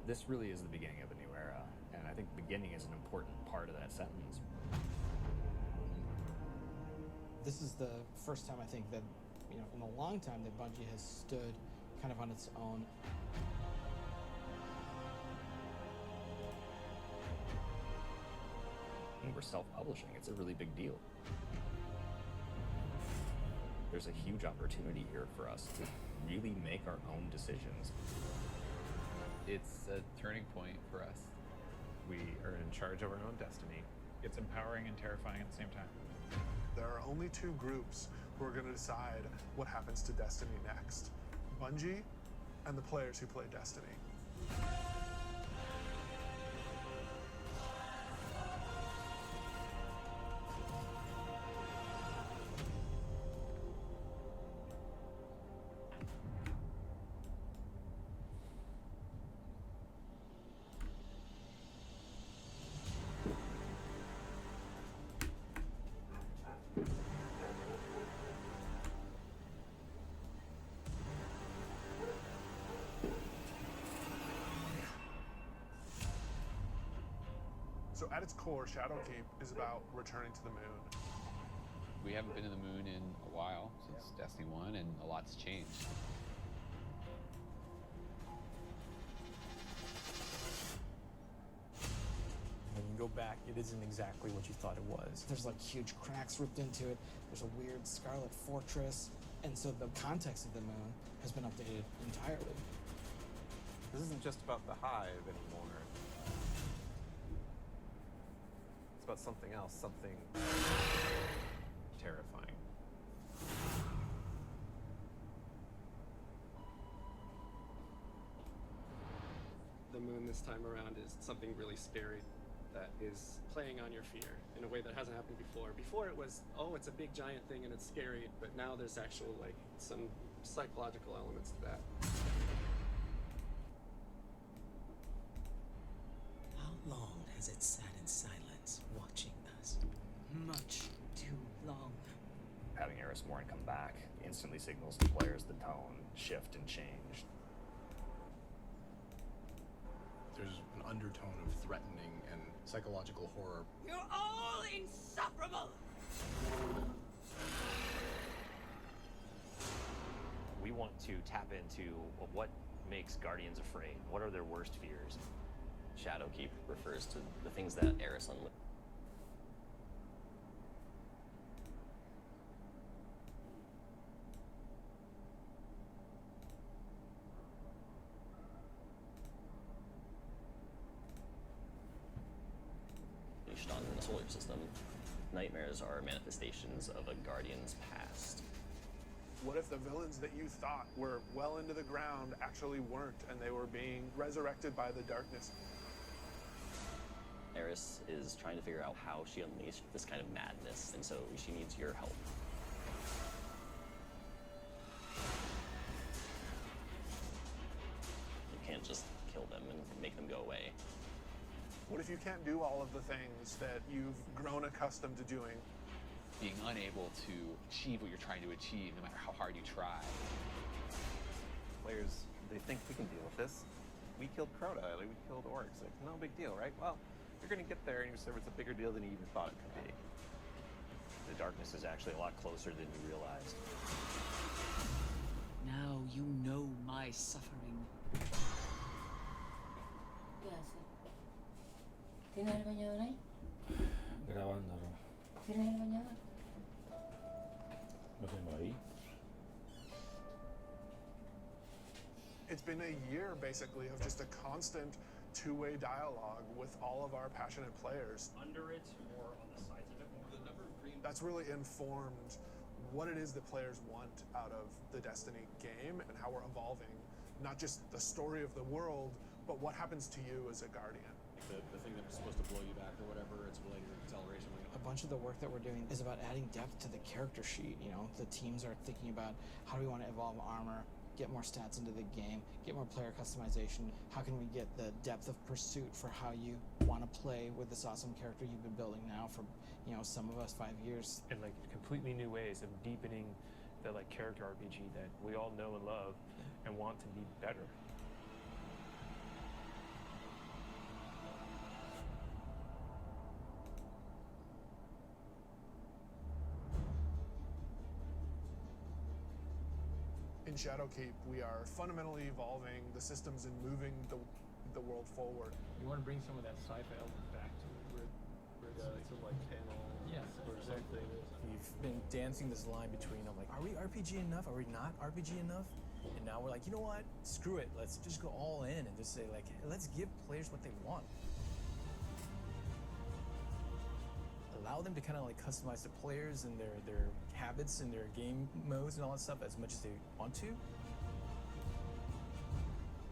This really is the beginning of a new era, and I think beginning is an important part of that sentence. This is the first time I think that, in a long time that Bungie has stood kind of on its own. And we're self-publishing. It's a really big deal. There's a huge opportunity here for us to really make our own decisions. It's a turning point for us. We are in charge of our own destiny. It's empowering and terrifying at the same time. There are only two groups who are going to decide what happens to Destiny next: Bungie and the players who play Destiny. So at its core, Shadowkeer is about returning to the moon. We haven't been to the moon in a while, since Destiny 1, and a lot's changed. When you go back, it isn't exactly what you thought it was. There's like huge cracks ripped into it. There's a weird scarlet fortress. And so the context of the moon has been updated entirely. This isn't just about the hive anymore. It's about something else, something terrifying. The moon this time around is something really scary that is playing on your fear in a way that hasn't happened before. Before it was, oh, it's a big giant thing and it's scary, but now there's actual, like, some psychological elements to that. How long has it sat in silence, watching us? Much too long. Having Eris Morn come back instantly signals to players the tone shift and change. There's an undertone of threatening and psychological horror. You're all insufferable! We want to tap into what makes Guardians afraid. What are their worst fears? Shadowkeer refers to the things that Eris unleashed. On the solar system, nightmares are manifestations of a Guardian's past. What if the villains that you thought were well into the ground actually weren't, and they were being resurrected by the darkness? Eris is trying to figure out how she unleashed this kind of madness, and so she needs your help. You can't just kill them and make them go away. What if you can't do all of the things that you've grown accustomed to doing? Being unable to achieve what you're trying to achieve, no matter how hard you try. Players, they think we can deal with this. We killed Crota, like we killed orcs. Like, no big deal, right? Well, you're gonna get there and you discover it's a bigger deal than you even thought it could be. The darkness is actually a lot closer than you realized. Now you know my suffering. ¿Qué hace? ¿Tienes el bañador ahí? Grabándolo. ¿Tienes el bañador? Lo tengo ahí. It's been a year, basically, of just a constant two-way dialogue with all of our passionate players. Under it or on the sides of it more? The number of green... That's really informed what it is that players want out of the Destiny game and how we're evolving, not just the story of the world, but what happens to you as a Guardian. The thing that was supposed to blow you back or whatever, it's related to acceleration. A bunch of the work that we're doing is about adding depth to the character sheet. The teams are thinking about how do we want to evolve armor, get more stats into the game, get more player customization. How can we get the depth of pursuit for how you want to play with this awesome character you've been building now for, some of us 5 years. And like completely new ways of deepening the character RPG that we all know and love and want to be better. in Shadowkeep, we are fundamentally evolving the systems and moving the world forward. You want to bring some of that sci-fi element back to it. Some like panel or something. We've been dancing this line between, I'm like, are we RPG enough? Are we not RPG enough? And now we're like, you know what? Screw it. Let's just go all in and just say, like, hey, let's give players what they want. Allow them to kind of like customize the players and their habits and their game modes and all that stuff as much as they want to.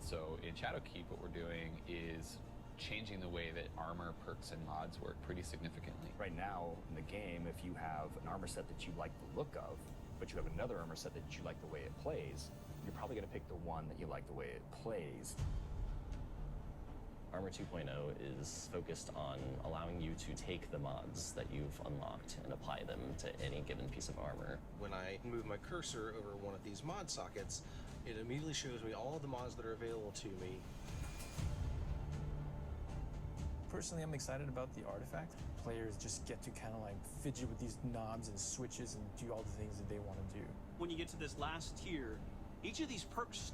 So in Shadowkeep, what we're doing is changing the way that armor, perks, and mods work pretty significantly. Right now in the game, if you have an armor set that you like the look of, but you have another armor set that you like the way it plays, you're probably going to pick the one that you like the way it plays. Armor 2.0 is focused on allowing you to take the mods that you've unlocked and apply them to any given piece of armor. When I move my cursor over one of these mod sockets, it immediately shows me all of the mods that are available to me. Personally, I'm excited about the artifact. Players just get to kind of like fidget with these knobs and switches and do all the things that they want to do. When you get to this last tier, each of these perks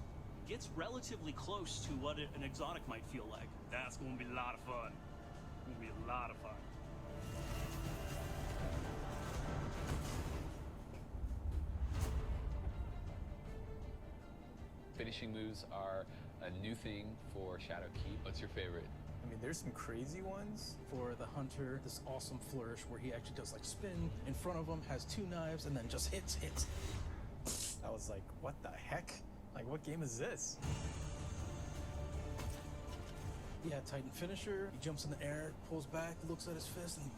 gets relatively close to what an exotic might feel like. That's going to be a lot of fun. It's going to be a lot of fun. Finishing moves are a new thing for Shadowkeep. What's your favorite? I mean, there's some crazy ones. For the hunter, this awesome flourish where he actually does like spin in front of him, has two knives, and then just hits. I was like, what the heck? Like, what game is this? Yeah, Titan finisher. He jumps in the air, pulls back, looks at his fist, and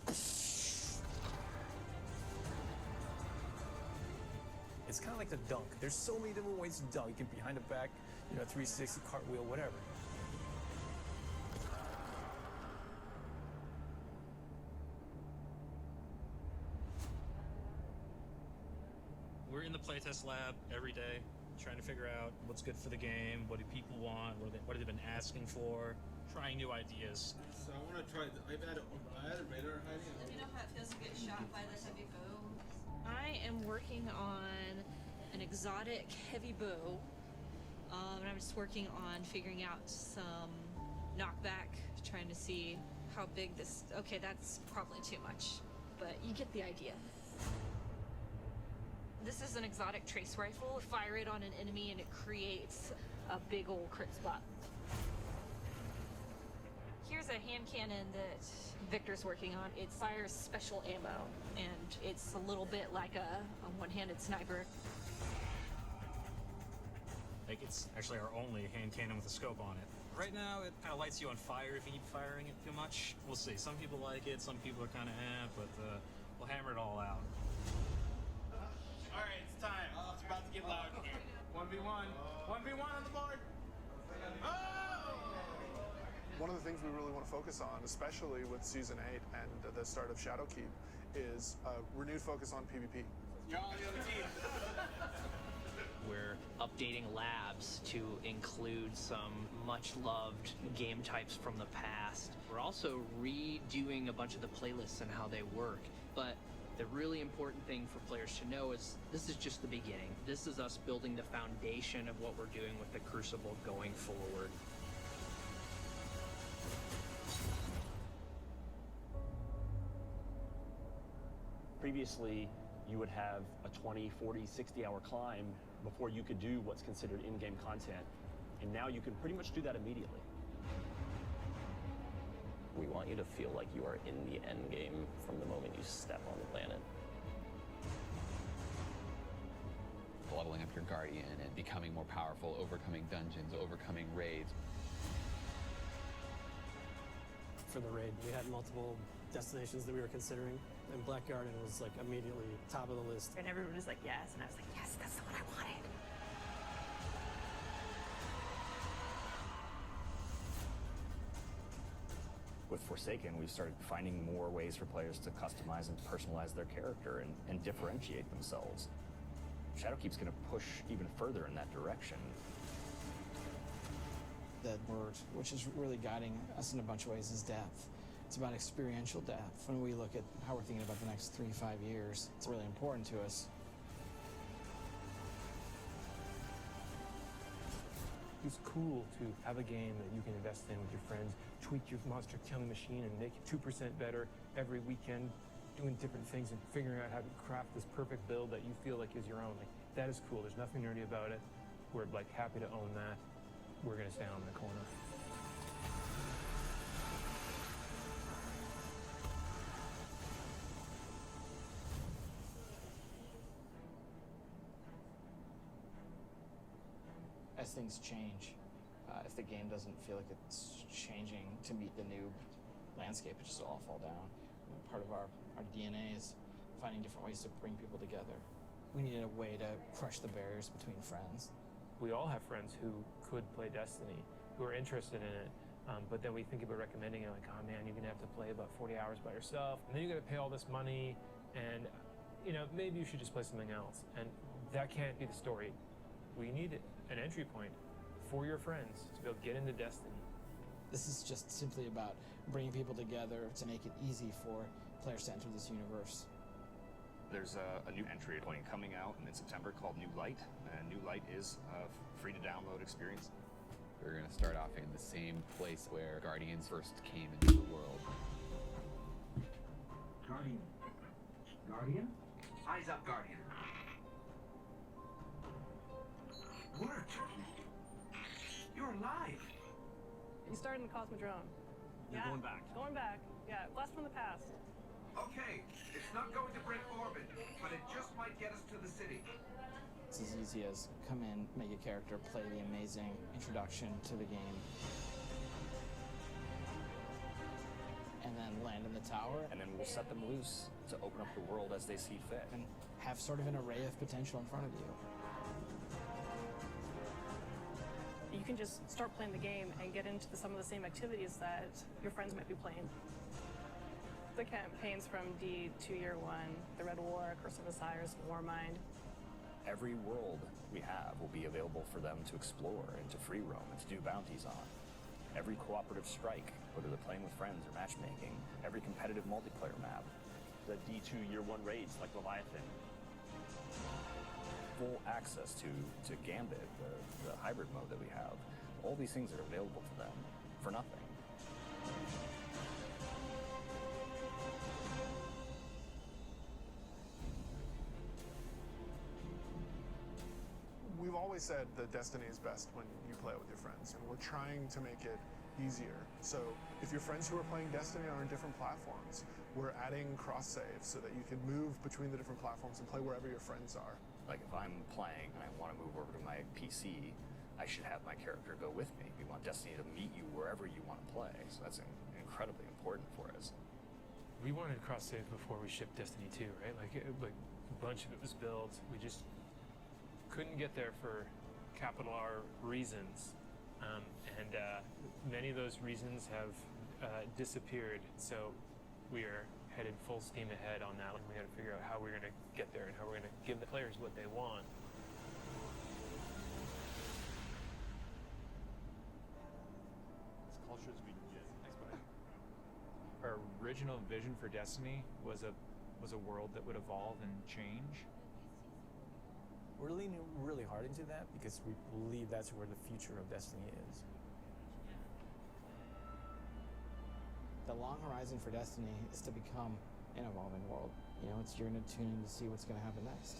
it's kind of like the dunk. There's so many different ways to dunk. You can behind the back, 360, cartwheel, whatever. We're in the playtest lab every day, trying to figure out what's good for the game, what do people want, what have they been asking for, trying new ideas. So I want to try. I've added radar hiding. Let me know how it feels to get shot by the heavy bow. I am working on an exotic heavy bow, and I'm just working on figuring out some knockback, trying to see how big this. Okay, that's probably too much, but you get the idea. This is an exotic trace rifle. Fire it on an enemy and it creates a big old crit spot. Here's a hand cannon that Victor's working on. It fires special ammo, and it's a little bit like a one-handed sniper. Like, it's actually our only hand cannon with a scope on it. Right now, it kind of lights you on fire if you keep firing it too much. We'll see. Some people like it, some people are kind of but we'll hammer it all out. All right, it's time. It's about to get loud here. 1v1. 1v1 on the board. Oh! One of the things we really want to focus on, especially with Season 8 and the start of Shadowkeep, is a renewed focus on PvP. You're all on the other team. We're updating labs to include some much-loved game types from the past. We're also redoing a bunch of the playlists and how they work. But the really important thing for players to know is this is just the beginning. This is us building the foundation of what we're doing with the Crucible going forward. Previously, you would have a 20, 40, 60-hour climb before you could do what's considered in-game content. And now you can pretty much do that immediately. We want you to feel like you are in the end game from the moment you step on the planet. Leveling up your Guardian and becoming more powerful, overcoming dungeons, overcoming raids. For the raid, we had multiple destinations that we were considering, and Black Garden was like immediately top of the list. And everyone was like, yes, and I was like, yes, that's what I wanted. With Forsaken, we've started finding more ways for players to customize and personalize their character and differentiate themselves. Shadowkeep's going to push even further in that direction. The word, which is really guiding us in a bunch of ways, is depth. It's about experiential depth. When we look at how we're thinking about the next 3-5 years, it's really important to us. It's cool to have a game that you can invest in with your friends, tweak your monster killing machine and make it 2% better every weekend, doing different things and figuring out how to craft this perfect build that you feel like is your own. Like, that is cool. There's nothing nerdy about it. We're like happy to own that. We're gonna stay on the corner. As things change, if the game doesn't feel like it's changing to meet the new landscape, it just all fall down. Part of our DNA is finding different ways to bring people together. We needed a way to crush the barriers between friends. We all have friends who could play Destiny, who are interested in it, but then we think about recommending it like, oh man, you're gonna have to play about 40 hours by yourself, and then you're gonna pay all this money, and maybe you should just play something else. And that can't be the story. We need an entry point for your friends to be able to get into Destiny. This is just simply about bringing people together to make it easy for players to enter this universe. There's a new entry point coming out in September called New Light, and New Light is a free-to-download experience. We're going to start off in the same place where Guardians first came into the world. Guardian? Eyes up, Guardian. Worked. You're alive. You started in the Cosmodrome. You're going back. Going back. Yeah, blast from the past. Okay, it's not going to break orbit, but it just might get us to the city. It's as easy as come in, make a character, play the amazing introduction to the game, and then land in the tower. And then we'll set them loose to open up the world as they see fit. And have sort of an array of potential in front of you. You can just start playing the game and get into some of the same activities that your friends might be playing. The campaigns from D to Year 1, the Red War, Curse of Osiris, Warmind. Every world we have will be available for them to explore and to free roam and to do bounties on. Every cooperative strike, whether they're playing with friends or matchmaking, every competitive multiplayer map. The D2 Year 1 raids like Leviathan. Full access to Gambit, the hybrid mode that we have. All these things are available to them for nothing. We've always said that Destiny is best when you play it with your friends, and we're trying to make it easier. So if your friends who are playing Destiny are on different platforms, we're adding cross-saves so that you can move between the different platforms and play wherever your friends are. Like if I'm playing and I want to move over to my PC, I should have my character go with me. We want Destiny to meet you wherever you want to play, so that's incredibly important for us. We wanted cross-save before we shipped Destiny 2, right? Like a bunch of it was built. We just couldn't get there for capital R reasons, and many of those reasons have disappeared. So we are headed full steam ahead on that, and we got to figure out how we're going to get there and how we're going to give the players what they want. Cultures we get. Our original vision for Destiny was a world that would evolve and change. We're leaning really hard into that because we believe that's where the future of Destiny is. The long horizon for Destiny is to become an evolving world. You're going to tune in to see what's going to happen next.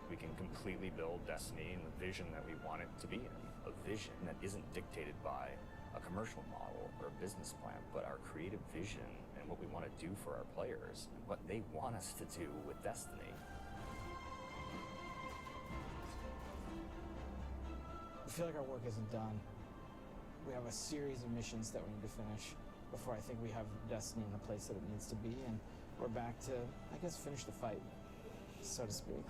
We can completely build Destiny in the vision that we want it to be in. A vision that isn't dictated by a commercial model or a business plan, but our creative vision and what we want to do for our players, and what they want us to do with Destiny. I feel like our work isn't done. We have a series of missions that we need to finish before I think we have Destiny in the place that it needs to be, and we're back to, I guess, finish the fight, so to speak.